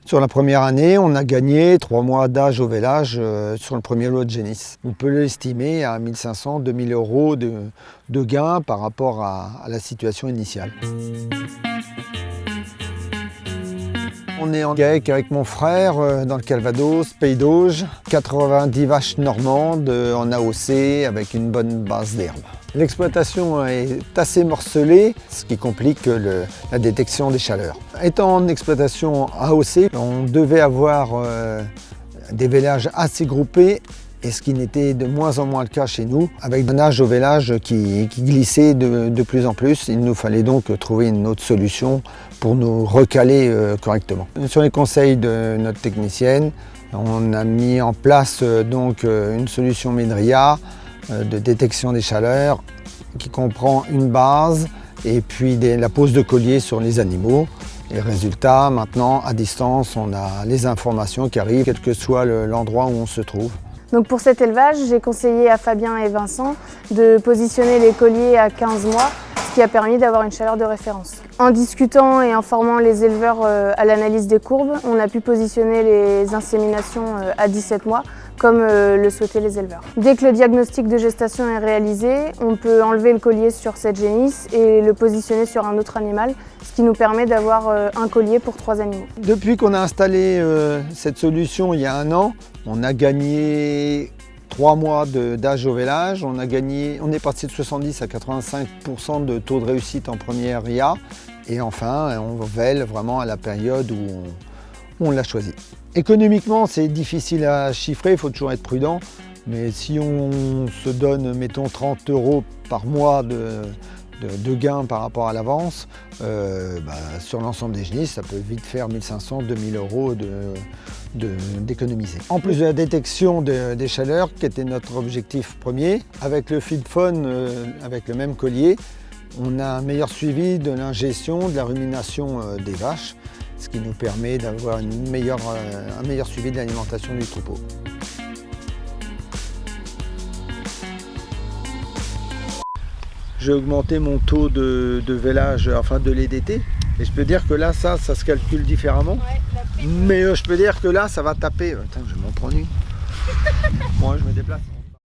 Sur la première année, on a gagné 3 mois d'âge au vélage sur le premier lot de génisse. On peut l'estimer à 1 500 – 2 000 euros de gain par rapport à la situation initiale. On est en GAEC avec mon frère dans le Calvados, Pays d'Auge, 90 vaches normandes en AOC avec une bonne base d'herbe. L'exploitation est assez morcelée, ce qui complique la détection des chaleurs. Étant en exploitation AOC, on devait avoir des vélages assez groupés, et ce qui n'était de moins en moins le cas chez nous, avec un âge au vélage qui glissait de plus en plus. Il nous fallait donc trouver une autre solution pour nous recaler correctement. Sur les conseils de notre technicienne, on a mis en place donc une solution Medria de détection des chaleurs qui comprend une base et puis la pose de collier sur les animaux. Et résultat, maintenant, à distance, on a les informations qui arrivent, quel que soit l'endroit où on se trouve. Donc pour cet élevage, j'ai conseillé à Fabien et Vincent de positionner les colliers à 15 mois, ce qui a permis d'avoir une chaleur de référence. En discutant et en formant les éleveurs à l'analyse des courbes, on a pu positionner les inséminations à 17 mois, comme le souhaitaient les éleveurs. Dès que le diagnostic de gestation est réalisé, on peut enlever le collier sur cette génisse et le positionner sur un autre animal, ce qui nous permet d'avoir un collier pour 3 animaux. Depuis qu'on a installé cette solution il y a 1 an, on a gagné 3 mois d'âge au vélage. On est passé de 70 à 85% de taux de réussite en première IA. Et enfin, on vèle vraiment à la période où on l'a choisi. Économiquement, c'est difficile à chiffrer, il faut toujours être prudent. Mais si on se donne, mettons, 30 € par mois de gains par rapport à l'avance, sur l'ensemble des génisses, ça peut vite faire 1 500 – 2 000 euros d'économiser. En plus de la détection des chaleurs, qui était notre objectif premier, avec le FeedPhone, avec le même collier, on a un meilleur suivi de l'ingestion, de la rumination des vaches, ce qui nous permet d'avoir un meilleur suivi de l'alimentation du troupeau. J'ai augmenté mon taux de vélage, enfin de l'EDT, et je peux dire que là, ça se calcule différemment. Ouais, mais je peux dire que là, ça va taper. Attends, je m'en prends une. Moi, je me déplace.